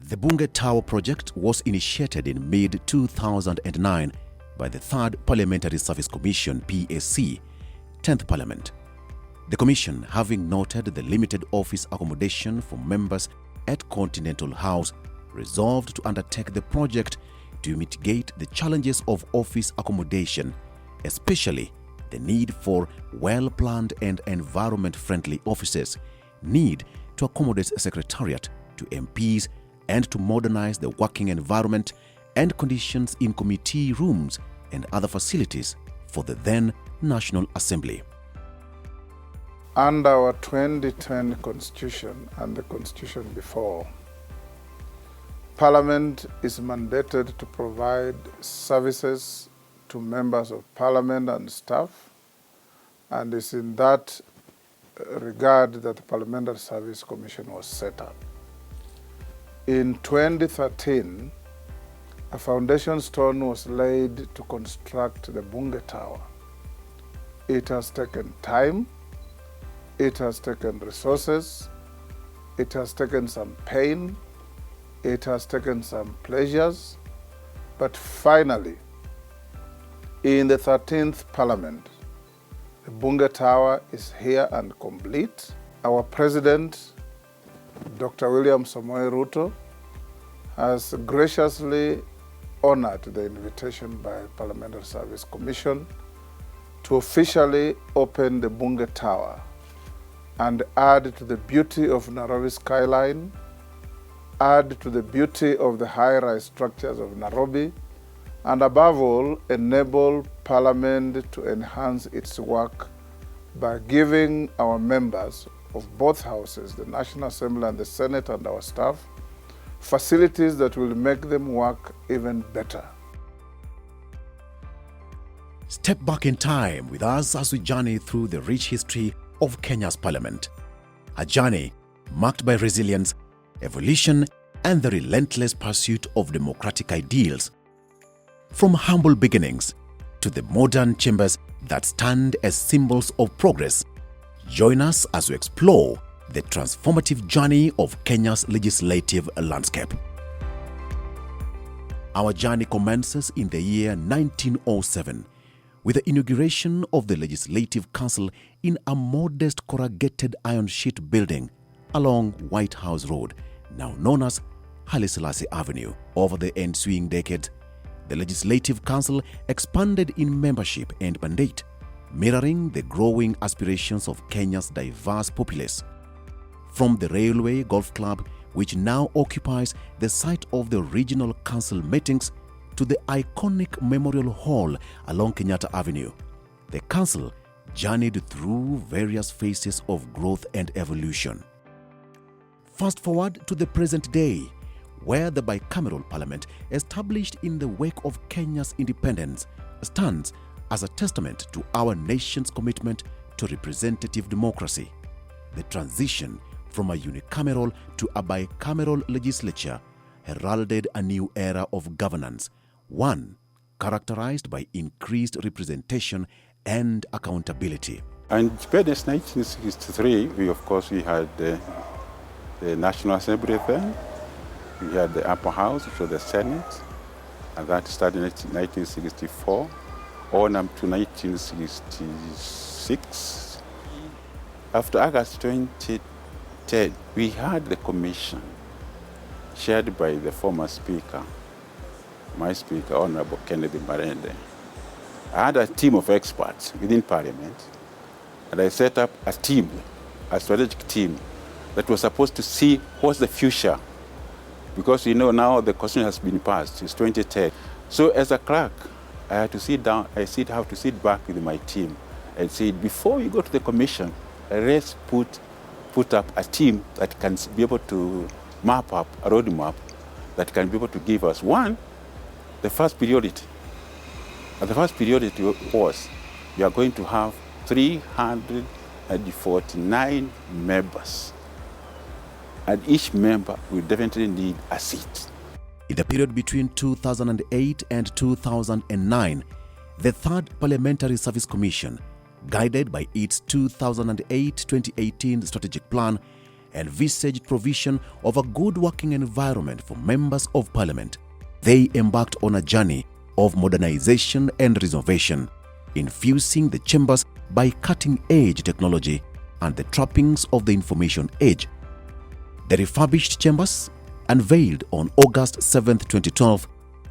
The Bunge Tower project was initiated in mid-2009 by the Third Parliamentary Service Commission (PAC), 10th Parliament. The Commission, having noted the limited office accommodation for members at Continental House, resolved to undertake the project to mitigate the challenges of office accommodation, especially the need for well-planned and environment-friendly offices, need to accommodate a secretariat to MPs, and to modernize the working environment and conditions in committee rooms and other facilities for the then National Assembly. Under our 2010 Constitution and the Constitution before, Parliament is mandated to provide services to members of Parliament and staff, and it's in that regard that the Parliamentary Service Commission was set up. In 2013, a foundation stone was laid to construct the Bunge Tower. It has taken time, it has taken resources, it has taken some pain, it has taken some pleasures, but finally, in the 13th Parliament, the Bunge Tower is here and complete. Our President, Dr. William Samoei Ruto, has graciously honored the invitation by Parliamentary Service Commission to officially open the Bunge Tower and add to the beauty of Nairobi skyline, add to the beauty of the high-rise structures of Nairobi, and above all, enable Parliament to enhance its work by giving our members of both houses, the National Assembly and the Senate, and our staff, facilities that will make them work even better. Step back in time with us as we journey through the rich history of Kenya's Parliament. A journey marked by resilience, evolution, and the relentless pursuit of democratic ideals. From humble beginnings to the modern chambers that stand as symbols of progress, join us as we explore the transformative journey of Kenya's legislative landscape. Our journey commences in the year 1907 with the inauguration of the Legislative Council in a modest corrugated iron sheet building along White House Road, now known as Haile Selassie Avenue. Over the ensuing decade, the Legislative Council expanded in membership and mandate, mirroring the growing aspirations of Kenya's diverse populace. From the Railway Golf Club, which now occupies the site of the regional council meetings, to the iconic Memorial Hall along Kenyatta Avenue, the council journeyed through various phases of growth and evolution. Fast forward to the present day, where the bicameral parliament, established in the wake of Kenya's independence, stands as a testament to our nation's commitment to representative democracy. The transition from a unicameral to a bicameral legislature heralded a new era of governance, one characterized by increased representation and accountability. In independence 1963, we had the National Assembly then. We had the upper house, which was the Senate, and that started in 1964 on up to 1966. After August 2010, we had the commission chaired by the former speaker, my speaker, Honorable Kennedy Marende. I had a team of experts within Parliament, and I set up a team, a strategic team, that was supposed to see what's the future. Because now the constitution has been passed, it's 2010. So as a clerk, I had to sit down, have to sit back with my team and say, before we go to the commission, let's put up a team that can be able to map up a roadmap that can be able to give us, one, the first priority. And the first priority was, we are going to have 349 members. And each member will definitely need a seat. In the period between 2008 and 2009, the Third Parliamentary Service Commission, guided by its 2008-2018 strategic plan, envisaged provision of a good working environment for members of parliament, they embarked on a journey of modernization and renovation, infusing the chambers by cutting-edge technology and the trappings of the information age. The refurbished chambers, unveiled on August 7, 2012,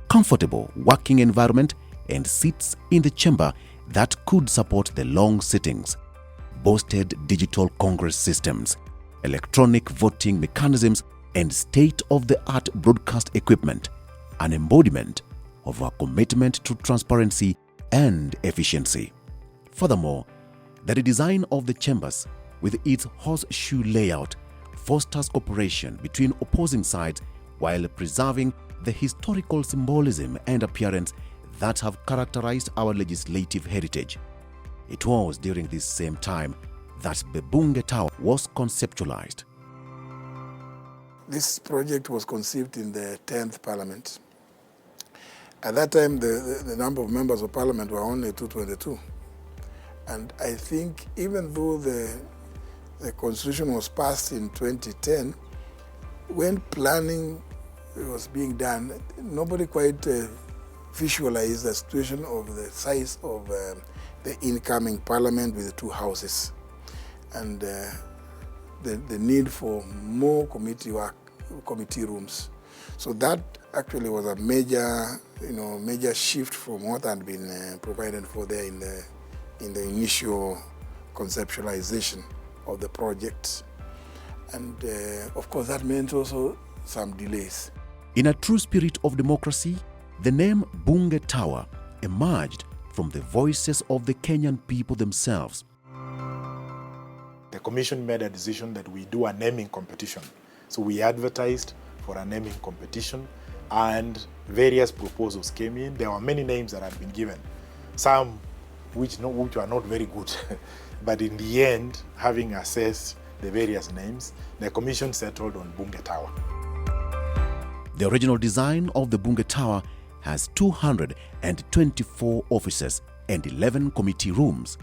comfortable working environment and seats in the chamber that could support the long sittings, boasted digital congress systems, electronic voting mechanisms, and state-of-the-art broadcast equipment, an embodiment of our commitment to transparency and efficiency. Furthermore, the redesign of the chambers with its horseshoe layout fosters cooperation between opposing sides while preserving the historical symbolism and appearance that have characterized our legislative heritage. It was during this same time that the Bunge Tower was conceptualized. This project was conceived in the 10th Parliament. At that time, the number of members of Parliament were only 222. And I think even though the Constitution was passed in 2010, when planning was being done, nobody quite visualized the situation of the size of the incoming Parliament with the two houses and the need for more committee work, committee rooms. So that actually was a major shift from what had been provided for there in the initial conceptualization of the project. And of course that meant also some delays. In a true spirit of democracy, the name Bunge Tower emerged from the voices of the Kenyan people themselves. The Commission made a decision that we do a naming competition. So we advertised for a naming competition and various proposals came in. There were many names that had been given, some which were not very good. But in the end, having assessed the various names, the Commission settled on Bunge Tower. The original design of the Bunge Tower has 224 offices and 11 committee rooms.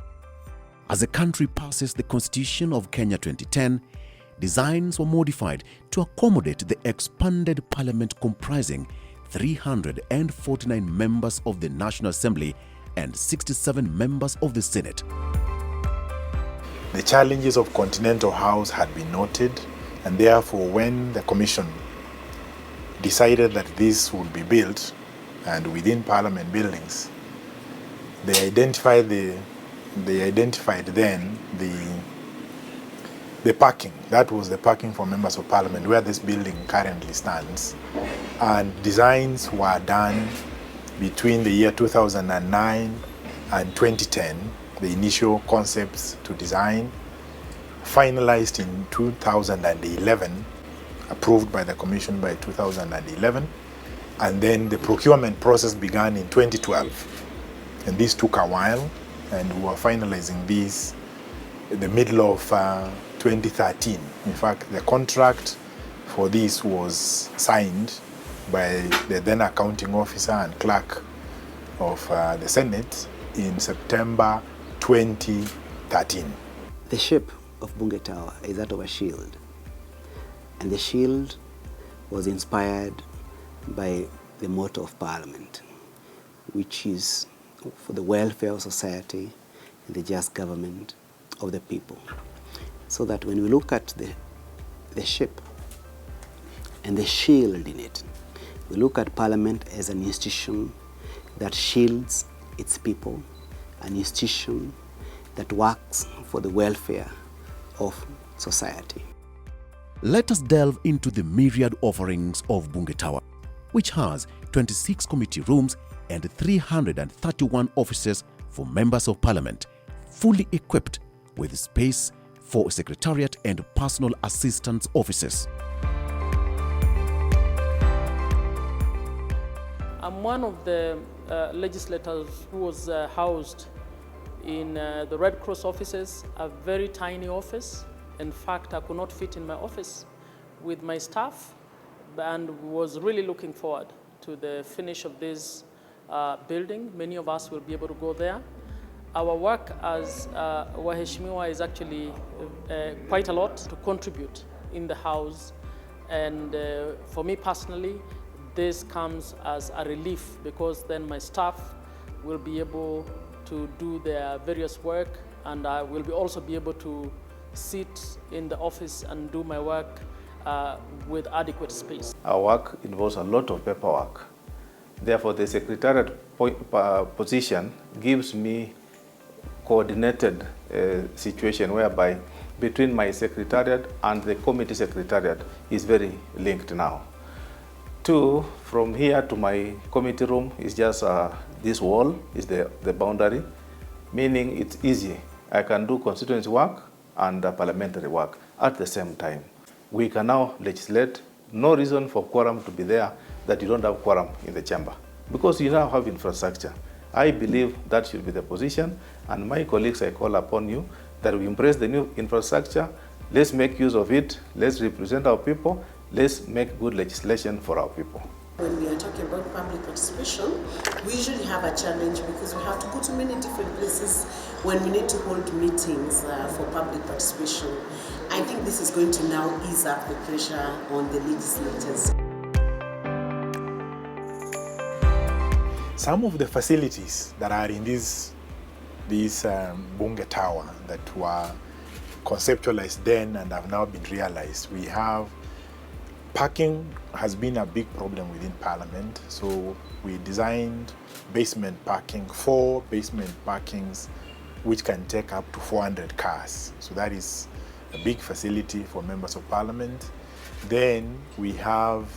As the country passes the Constitution of Kenya 2010, designs were modified to accommodate the expanded parliament comprising 349 members of the National Assembly and 67 members of the Senate. The challenges of Continental House had been noted, and therefore when the Commission decided that this would be built and within Parliament buildings, they identified then the parking. That was the parking for members of Parliament where this building currently stands. And designs were done between the year 2009 and 2010, the initial concepts to design, finalized in 2011, approved by the Commission by 2011, and then the procurement process began in 2012. And this took a while, and we were finalizing this in the middle of 2013. In fact, the contract for this was signed by the then accounting officer and clerk of the Senate in September 2013. The shape of Bunge Tower is that of a shield. And the shield was inspired by the motto of Parliament, which is for the welfare of society and the just government of the people. So that when we look at the shape and the shield in it, we look at Parliament as an institution that shields its people, an institution that works for the welfare of society. Let us delve into the myriad offerings of Bunge Tower, which has 26 committee rooms and 331 offices for members of Parliament, fully equipped with space for secretariat and personal assistance offices. I'm one of the legislators who was housed in the Red Cross offices, a very tiny office. In fact, I could not fit in my office with my staff and was really looking forward to the finish of this building. Many of us will be able to go there. Our work as Waheshimiwa is actually quite a lot to contribute in the House. And for me personally, this comes as a relief because then my staff will be able to do their various work, and I will also be able to sit in the office and do my work with adequate space. Our work involves a lot of paperwork. Therefore, the secretariat position gives me coordinated situation whereby between my secretariat and the committee secretariat is very linked now. 2, from here to my committee room is just this wall is the boundary, meaning it's easy. I can do constituency work and parliamentary work at the same time. We can now legislate. No reason for quorum to be there that you don't have quorum in the chamber, because you now have infrastructure. I believe that should be the position, and my colleagues, I call upon you that we embrace the new infrastructure. Let's make use of it. Let's represent our people. Let's make good legislation for our people. When we are talking about public participation, we usually have a challenge because we have to go to many different places when we need to hold meetings for public participation. I think this is going to now ease up the pressure on the legislators. Some of the facilities that are in this Bunge Tower that were conceptualized then and have now been realized, we have parking has been a big problem within Parliament, so we designed basement parking, 4 basement parkings which can take up to 400 cars. So that is a big facility for members of Parliament. Then we have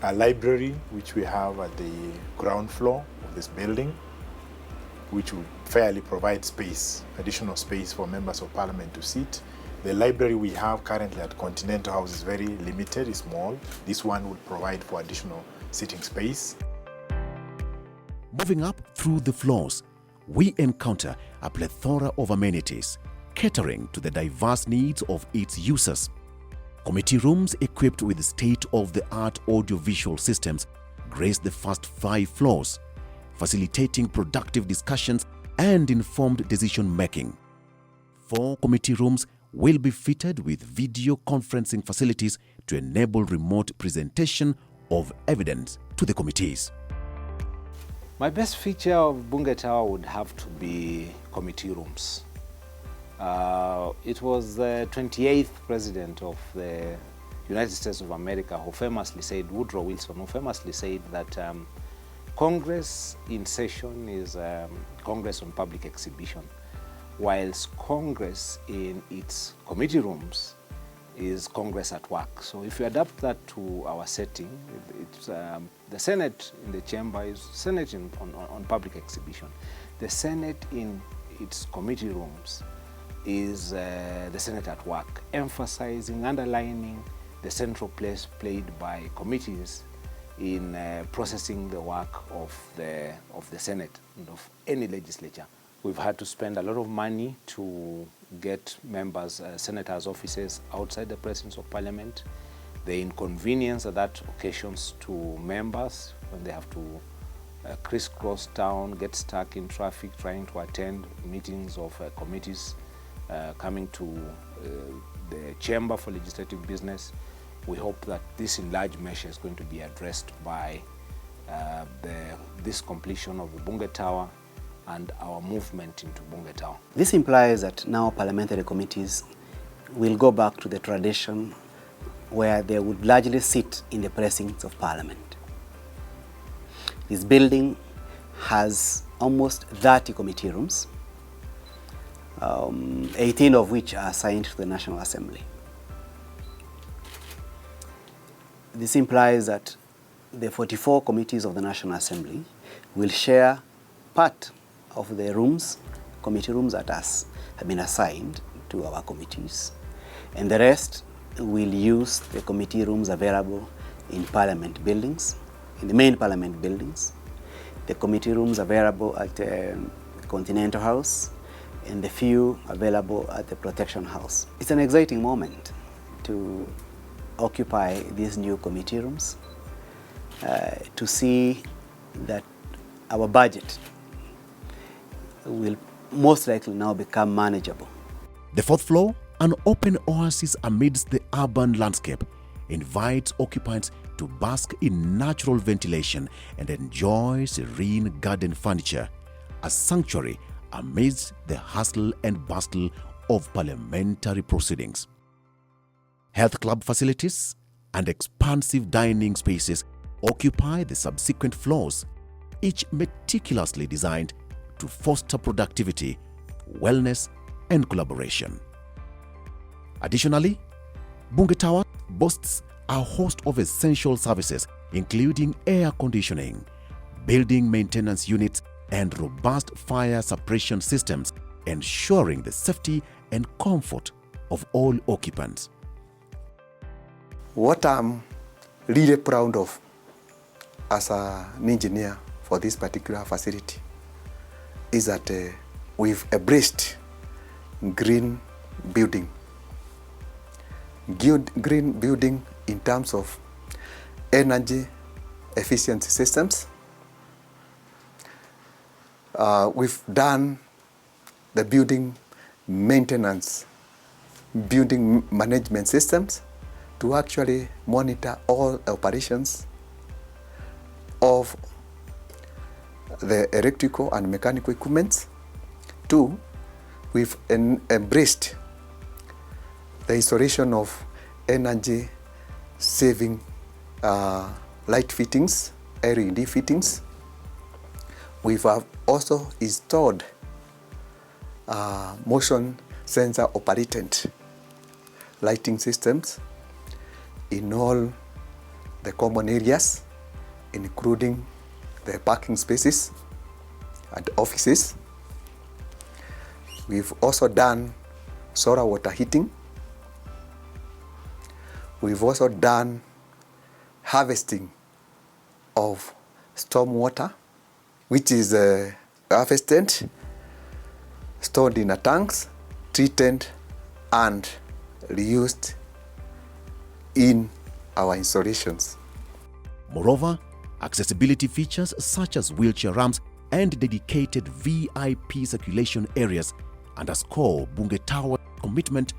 a library which we have at the ground floor of this building, which would fairly provide space, additional space for members of Parliament to sit. The library we have currently at Continental House is very limited, it's small. This one would provide for additional sitting space. Moving up through the floors, we encounter a plethora of amenities, catering to the diverse needs of its users. Committee rooms equipped with state-of-the-art audiovisual systems grace the first 5 floors, facilitating productive discussions and informed decision-making. 4 committee rooms will be fitted with video conferencing facilities to enable remote presentation of evidence to the committees. My best feature of Bunge Tower would have to be committee rooms. It was the 28th president of the United States of America who famously said, Woodrow Wilson, who famously said that Congress in session is Congress on public exhibition, whilst Congress in its committee rooms is Congress at work. So if you adapt that to our setting, it's, the Senate in the chamber is Senate on public exhibition. The Senate in its committee rooms is the Senate at work, emphasizing, underlining the central place played by committees in processing the work of the Senate and of any legislature. We've had to spend a lot of money to get members, senators' offices outside the presence of Parliament. The inconvenience that occasions to members when they have to crisscross town, get stuck in traffic, trying to attend meetings of committees, coming to the chamber for legislative business. We hope that this in large measure is going to be addressed by this completion of the Bunge Tower and our movement into Bunge Tower. This implies that now parliamentary committees will go back to the tradition where they would largely sit in the precincts of Parliament. This building has almost 30 committee rooms, 18 of which are assigned to the National Assembly. This implies that the 44 committees of the National Assembly will share part of the rooms, committee rooms that have been assigned to our committees, and the rest will use the committee rooms available in Parliament buildings, in the main Parliament buildings, the committee rooms available at the Continental House, and the few available at the Protection House. It's an exciting moment to occupy these new committee rooms, to see that our budget will most likely now become manageable. The 4th floor, an open oasis amidst the urban landscape invites occupants to bask in natural ventilation and enjoy serene garden furniture, a sanctuary amidst the hustle and bustle of parliamentary proceedings. Health club facilities and expansive dining spaces occupy the subsequent floors, each meticulously designed to foster productivity, wellness, and collaboration. Additionally, Bunge Tower boasts a host of essential services, including air conditioning, building maintenance units, and robust fire suppression systems, ensuring the safety and comfort of all occupants. What I'm really proud of as an engineer for this particular facility is that we've embraced green building. Green building in terms of energy efficiency systems. We've done the building maintenance, building management systems to actually monitor all operations of the electrical and mechanical equipment. Two, we've embraced the installation of energy saving light fittings, LED fittings. We've also installed motion sensor operated lighting systems in all the common areas, including the parking spaces and offices. We've also done solar water heating. We've also done harvesting of storm water, which is harvested, stored in tanks, treated, and reused in our installations. Moreover, accessibility features such as wheelchair ramps and dedicated VIP circulation areas underscore Bunge Tower's commitment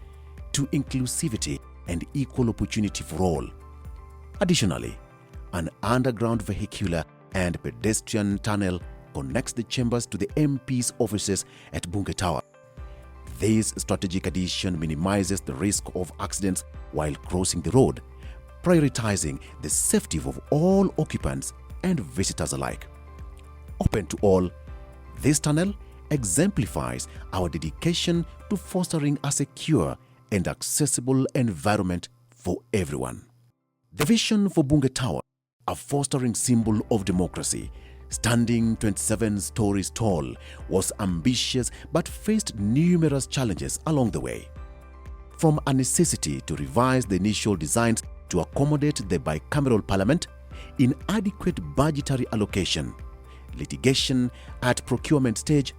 to inclusivity and equal opportunity for all. Additionally, an underground vehicular and pedestrian tunnel connects the chambers to the MP's offices at Bunge Tower. This strategic addition minimizes the risk of accidents while crossing the road, prioritizing the safety of all occupants and visitors alike. Open to all, this tunnel exemplifies our dedication to fostering a secure and accessible environment for everyone. The vision for Bunge Tower, a fostering symbol of democracy, standing 27 stories tall, was ambitious but faced numerous challenges along the way. From a necessity to revise the initial designs to accommodate the bicameral parliament, inadequate budgetary allocation, litigation at procurement stage,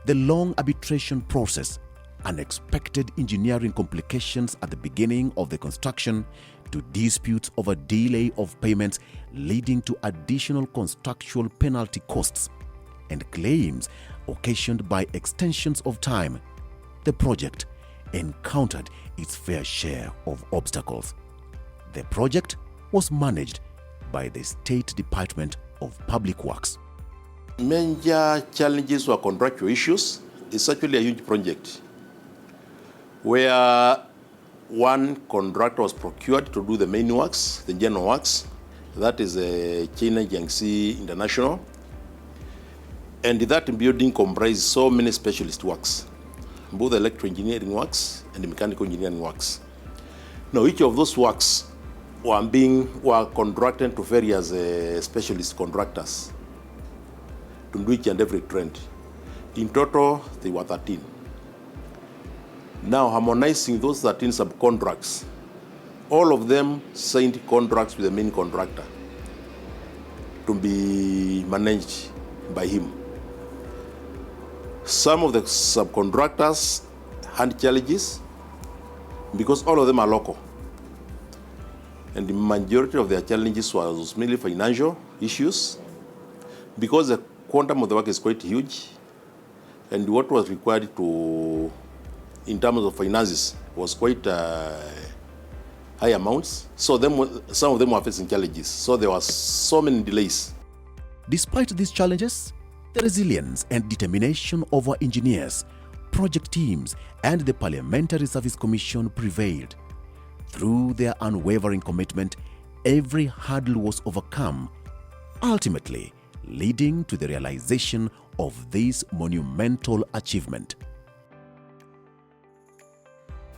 the long arbitration process, unexpected engineering complications at the beginning of the construction, to disputes over delay of payments leading to additional constructual penalty costs, and claims occasioned by extensions of time, the project encountered its fair share of obstacles. The project was managed by the State Department of Public Works. Major challenges were contractual issues. It's actually a huge project where one contractor was procured to do the main works, the general works. That is China Jiangxi International. And that building comprises so many specialist works, both electrical engineering works and mechanical engineering works. Now, each of those works were contracted to various specialist contractors to do each and every trend. In total, there were 13. Now, harmonizing those 13 subcontracts, all of them signed contracts with the main contractor to be managed by him. Some of the subcontractors had challenges because all of them are local. And the majority of their challenges was mainly financial issues because the quantum of the work is quite huge, and what was required to, in terms of finances, was quite high amounts. So some of them were facing challenges. So there were so many delays. Despite these challenges, the resilience and determination of our engineers, project teams, and the Parliamentary Service Commission prevailed. Through their unwavering commitment, every hurdle was overcome, ultimately leading to the realization of this monumental achievement.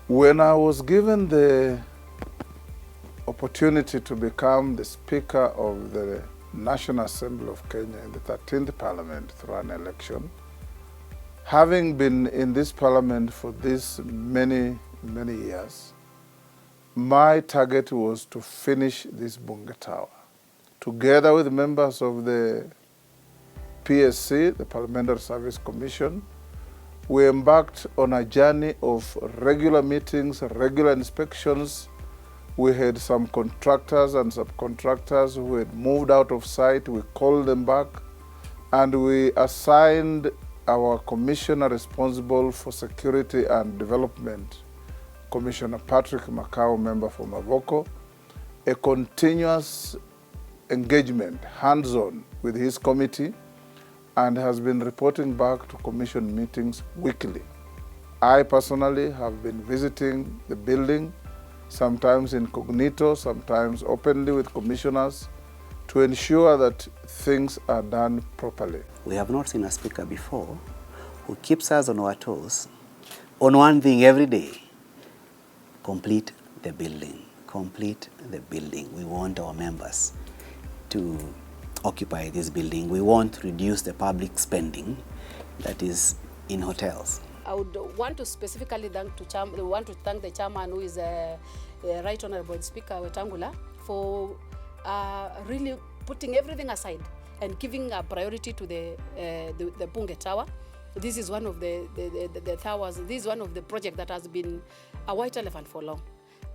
When I was given the opportunity to become the Speaker of the National Assembly of Kenya in the 13th Parliament through an election, having been in this Parliament for these many years, my target was to finish this Bunge Tower. Together with members of the PSC, the Parliamentary Service Commission, we embarked on a journey of regular meetings, regular inspections. We had some contractors and subcontractors who had moved out of sight. We called them back, and we assigned our commissioner responsible for security and development, Commissioner Patrick Makau, member for Mavoko, a continuous engagement, hands-on, with his committee, and has been reporting back to commission meetings weekly. I personally have been visiting the building, sometimes incognito, sometimes openly with commissioners, to ensure that things are done properly. We have not seen a speaker before who keeps us on our toes on one thing every day: complete the building, complete the building. We want our members to occupy this building. We want to reduce the public spending that is in hotels. I would want to specifically thank the chairman, who is Right Honorable Speaker Wetangula, for really putting everything aside and giving a priority to the Bunge Tower. This is one of the towers. This is one of the projects that has been a white elephant for long.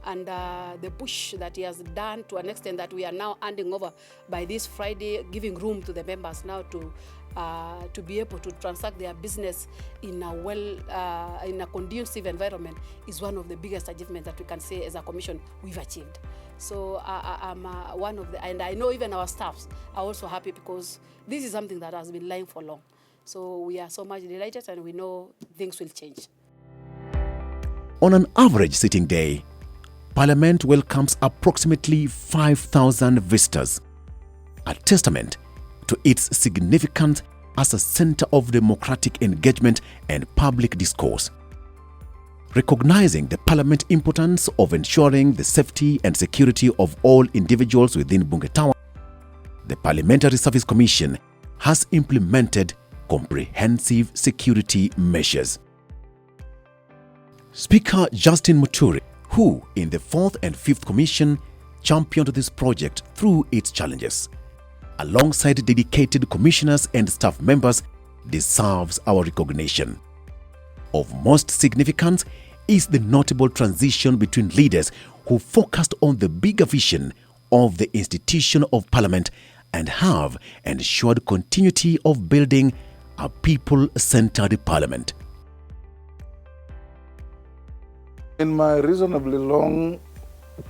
And the push that he has done to an extent that we are now handing over by this Friday, giving room to the members now to be able to transact their business in a conducive environment, is one of the biggest achievements that we can say as a commission we've achieved. So I'm one of the, and I know even our staffs are also happy, because this is something that has been lying for long. So we are so much delighted, and we know things will change. On an average sitting day, Parliament welcomes approximately 5,000 visitors, a testament to its significance as a center of democratic engagement and public discourse. Recognizing the Parliament's importance of ensuring the safety and security of all individuals within Bunge Tower, the Parliamentary Service Commission has implemented comprehensive security measures. Speaker Justin Muturi, who in the 4th and 5th Commission championed this project through its challenges, alongside dedicated commissioners and staff members, deserves our recognition. Of most significance is the notable transition between leaders who focused on the bigger vision of the institution of Parliament and have ensured continuity of building a people-centered Parliament. In my reasonably long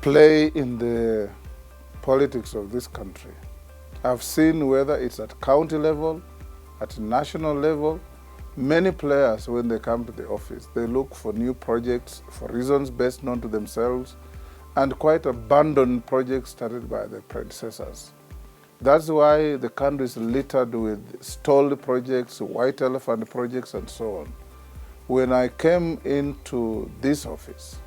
play in the politics of this country, I've seen, whether it's at county level, at national level, many players, when they come to the office, they look for new projects for reasons best known to themselves, and quite abandon projects started by their predecessors. That's why the country is littered with stalled projects, white elephant projects, and so on. When I came into this office,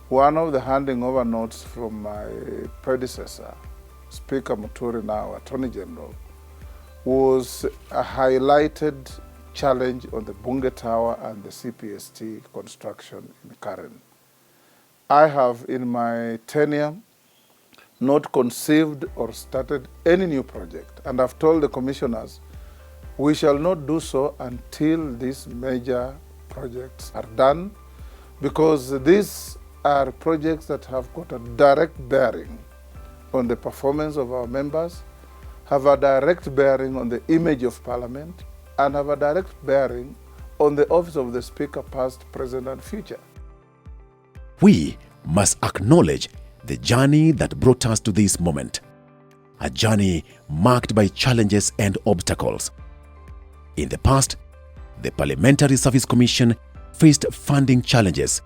one of the handing over notes from my predecessor, Speaker Muturi, now Attorney General, was a highlighted challenge on the Bunge Tower and the CPST construction in Karen. I have, in my tenure, not conceived or started any new project, and I've told the commissioners we shall not do so until these major projects are done, because these are projects that have got a direct bearing on the performance of our members, have a direct bearing on the image of Parliament, and have a direct bearing on the office of the Speaker, past, present, and future. We must acknowledge the journey that brought us to this moment. A journey marked by challenges and obstacles. In the past, the Parliamentary Service Commission faced funding challenges,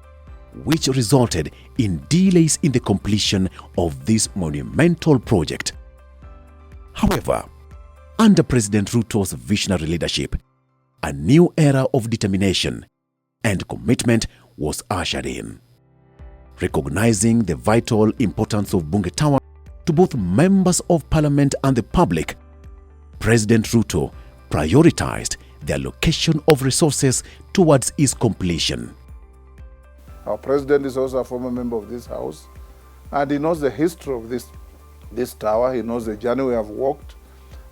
which resulted in delays in the completion of this monumental project. However, under President Ruto's visionary leadership, a new era of determination and commitment was ushered in. Recognizing the vital importance of Bunge Tower to both members of Parliament and the public, President Ruto prioritized the allocation of resources towards its completion. Our president is also a former member of this house, and he knows the history of this tower. He knows the journey we have walked,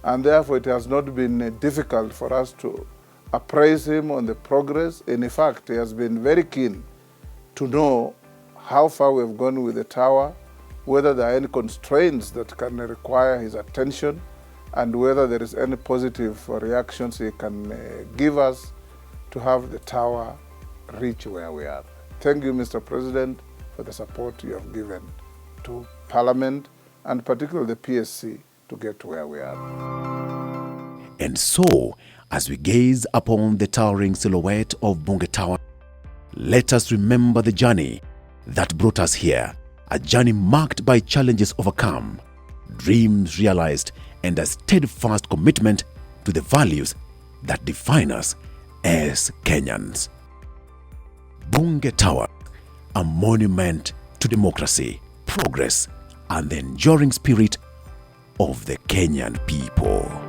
and therefore it has not been difficult for us to appraise him on the progress. In fact, he has been very keen to know how far we have gone with the tower, whether there are any constraints that can require his attention, and whether there is any positive reactions he can give us to have the tower reach where we are. Thank you, Mr. President, for the support you have given to Parliament and particularly the PSC to get to where we are. And so, as we gaze upon the towering silhouette of Bunge Tower, let us remember the journey that brought us here, a journey marked by challenges overcome, dreams realized, and a steadfast commitment to the values that define us as Kenyans. Bunge Tower, a monument to democracy, progress, and the enduring spirit of the Kenyan people.